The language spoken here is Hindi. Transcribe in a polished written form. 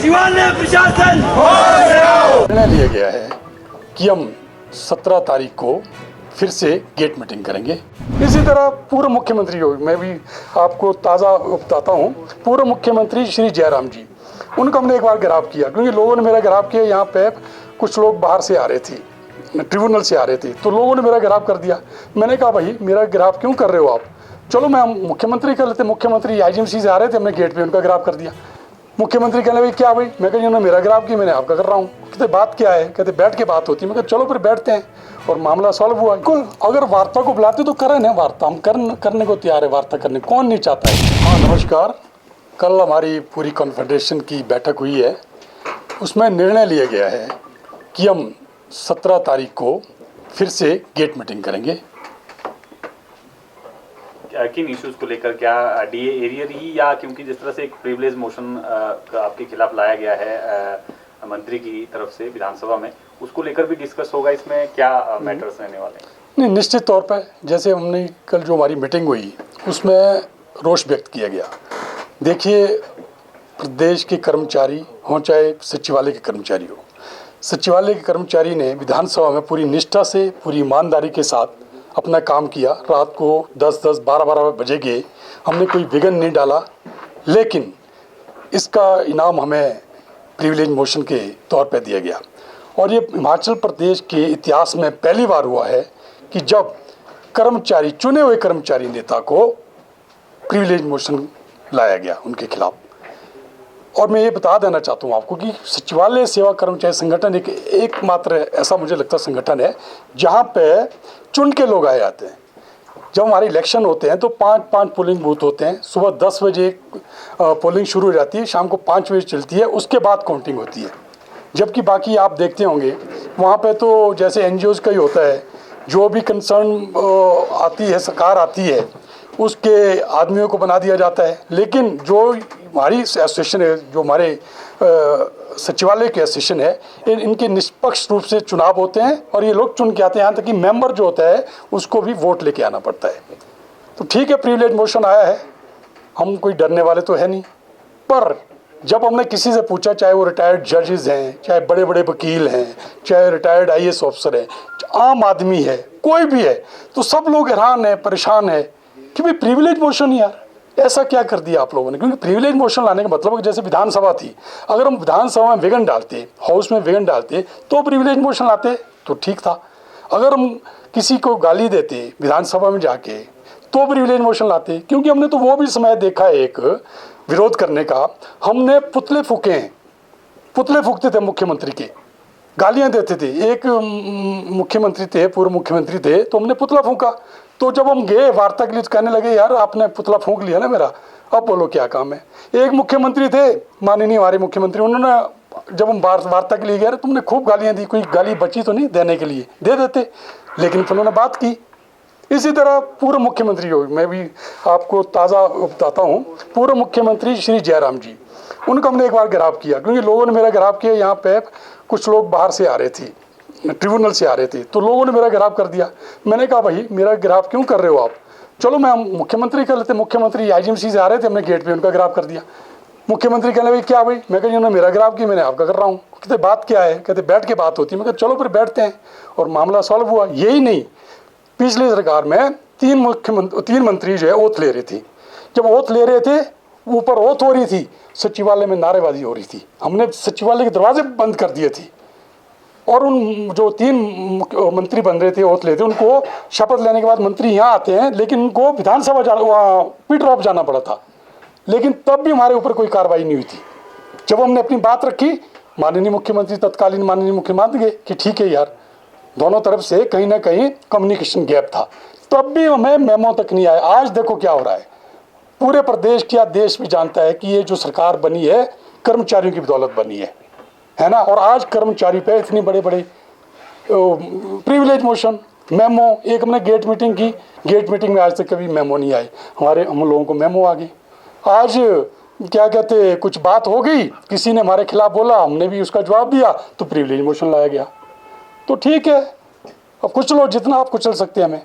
सचिवालय ने प्रशासन निर्णय लिया गया है कि हम 17 तारीख को फिर से गेट मीटिंग करेंगे। इसी तरह पूर्व मुख्यमंत्री हो, मैं भी आपको ताज़ा बताता हूँ, पूर्व मुख्यमंत्री श्री जयराम जी, उनको हमने एक बार गिरफ्तार किया क्योंकि लोगों ने मेरा गिरफ्तार किया। यहाँ पे कुछ लोग बाहर से आ रहे थे, ट्रिब्यूनल से आ रहे थे, तो लोगों ने मेरा गिरफ्तार कर दिया। मैंने कहा भाई मेरा गिरफ्तार क्यों कर रहे हो आप, चलो मैं मुख्यमंत्री कर लेते। मुख्यमंत्री आईजीएमसी से आ रहे थे, हमने गेट पे उनका गिरफ्तार कर दिया। मुख्यमंत्री कहने भाई क्या भाई, मैं कहा उन्होंने मेरा गिरफ्तार किया, मैंने आपका कर रहा हूँ। कहते बात क्या है, कहते बैठ के बात होती है। मैं कहा चलो फिर बैठते हैं और मामला सॉल्व हुआ। बिल्कुल, अगर वार्ता को बुलाते तो करें ना वार्ता, हम करने को तैयार है वार्ता करने, कौन नहीं चाहता है। हाँ नमस्कार, कल हमारी पूरी कॉन्फेडरेशन की बैठक हुई है, उसमें निर्णय लिया गया है कि हम 17 तारीख को फिर से गेट मीटिंग करेंगे। किन इश्यूज को लेकर, क्या डीए एरियर ही, या क्योंकि जिस तरह से एक प्रिविलेज मोशन आपके खिलाफ लाया गया है मंत्री की तरफ से विधानसभा में, उसको लेकर भी डिस्कस होगा? इसमें क्या मैटर्स रहने वाले हैं? नहीं, निश्चित तौर पर जैसे हमने कल जो हमारी मीटिंग हुई उसमें रोष व्यक्त किया गया। देखिए, प्रदेश के कर्मचारी हों चाहे सचिवालय के कर्मचारी हो, सचिवालय के कर्मचारी ने विधानसभा में पूरी निष्ठा से, पूरी ईमानदारी के साथ अपना काम किया। रात को 10-10, 12-12 बजे गए, हमने कोई विघ्न नहीं डाला, लेकिन इसका इनाम हमें प्रिविलेज मोशन के तौर पर दिया गया। और ये हिमाचल प्रदेश के इतिहास में पहली बार हुआ है कि जब कर्मचारी, चुने हुए कर्मचारी नेता को प्रिविलेज मोशन लाया गया उनके खिलाफ। और मैं ये बता देना चाहता हूँ आपको कि सचिवालय सेवा कर्मचारी संगठन एकमात्र ऐसा मुझे लगता संगठन है जहाँ पे चुन के लोग आए जाते हैं। जब हमारे इलेक्शन होते हैं तो 5-5 पोलिंग बूथ होते हैं। सुबह 10 बजे पोलिंग शुरू हो जाती है, शाम को 5 बजे चलती है, उसके बाद काउंटिंग होती है। जबकि बाकी आप देखते होंगे वहाँ पे तो जैसे एनजीओज़ का ही होता है, जो भी कंसर्न आती है, सरकार आती है, उसके आदमियों को बना दिया जाता है। लेकिन जो हमारी एसोसिएशन है, जो हमारे सचिवालय के एसोसिएशन है, इनके निष्पक्ष रूप से चुनाव होते हैं और ये लोग चुन के आते हैं। यहाँ तक कि मेंबर जो होता है उसको भी वोट लेके आना पड़ता है। तो ठीक है, प्रिविलेज मोशन आया है, हम कोई डरने वाले तो है नहीं। पर जब हमने किसी से पूछा, चाहे वो रिटायर्ड जजेस हैं, चाहे बड़े बड़े वकील हैं, चाहे रिटायर्ड आईएएस ऑफिसर हैं, आम आदमी है, कोई भी है, तो सब लोग हैरान है, परेशान है कि भाई प्रिविलेज मोशन यार ऐसा क्या कर दिया आप लोगों ने। क्योंकि प्रिविलेज मोशन लाने का मतलब जैसे विधानसभा थी, अगर हम विधानसभा में विघ्न डालते, हाउस में विघ्न डालते तो प्रिविलेज मोशन लाते तो ठीक था। अगर हम किसी को गाली देते विधानसभा में जाके तो प्रिविलेज मोशन लाते। क्योंकि हमने तो वो भी समय देखा है एक विरोध करने का, हमने पुतले फूके हैं, पुतले फूकते थे मुख्यमंत्री के, गालियां देते थे। एक मुख्यमंत्री थे, पूर्व मुख्यमंत्री थे, तो हमने पुतला फूका। तो जब हम गए वार्ता के लिए कहने लगे यार आपने पुतला फूंक लिया ना मेरा, अब बोलो क्या काम है। एक मुख्यमंत्री थे, माननीय हमारे मुख्यमंत्री, उन्होंने जब हम वार्ता के लिए गए, तुमने खूब गालियां दी, कोई गाली बची तो नहीं देने के लिए, दे देते, लेकिन फिर उन्होंने बात की। इसी तरह पूर्व मुख्यमंत्री हो, मैं भी आपको ताज़ा बताता हूँ, पूर्व मुख्यमंत्री श्री जयराम जी, उनको हमने एक बार गिरफ्तार किया क्योंकि लोगों ने मेरा गिरफ्तार किया। यहाँ पे कुछ लोग बाहर से आ रहे थे, ट्रिब्यूनल से आ रहे थे, तो लोगों ने मेरा गिरफ्तार कर दिया। मैंने कहा भाई मेरा गिरफ्तार क्यों कर रहे हो आप, चलो मैं मुख्यमंत्री कर लेते। मुख्यमंत्री आईजीएमसी से आ रहे थे, हमने गेट पे उनका गिरफ्तार कर दिया। मुख्यमंत्री कहने भाई क्या भाई, मैं कहा उन्होंने मेरा गिरफ्तार किया, मैंने आपका कर रहा हूँ। कहते बात क्या है, कहते बैठ के बात होती है। मैं कहा चलो फिर बैठते हैं और मामला सॉल्व हुआ। यही नहीं, पिछली सरकार में 3 मंत्री जो है ओथ ले रहे थे। जब ओथ ले रहे थे, ऊपर ओथ हो रही थी, सचिवालय में नारेबाजी हो रही थी, हमने सचिवालय के दरवाजे बंद कर दिए थे। और उन जो 3 मंत्री बन रहे थे, ओथ लेते, उनको शपथ लेने के बाद मंत्री यहाँ आते हैं, लेकिन उनको विधानसभा पीटर ऑफ जाना पड़ा था। लेकिन तब भी हमारे ऊपर कोई कार्रवाई नहीं हुई थी। जब हमने अपनी बात रखी, माननीय मुख्यमंत्री, तत्कालीन माननीय मुख्यमंत्री मान गए कि ठीक है यार, दोनों तरफ से कहीं ना कहीं कम्युनिकेशन गैप था, तब भी हमें मेमो तक नहीं आया। आज देखो क्या हो रहा है, पूरे प्रदेश क्या देश भी जानता है कि ये जो सरकार बनी है कर्मचारियों की बदौलत बनी है ना। और आज कर्मचारी पे इतनी बड़े बड़े प्रिविलेज मोशन, मेमो, एक हमने गेट मीटिंग की, गेट मीटिंग में आज तक कभी मेमो नहीं आए, हम लोगों को मेमो आ गई। आज क्या कहते, कुछ बात हो गई, किसी ने हमारे खिलाफ बोला, हमने भी उसका जवाब दिया, तो प्रिविलेज मोशन लाया गया। तो ठीक है, अब कुचलो जितना आप कुचल सकते हैं हमें।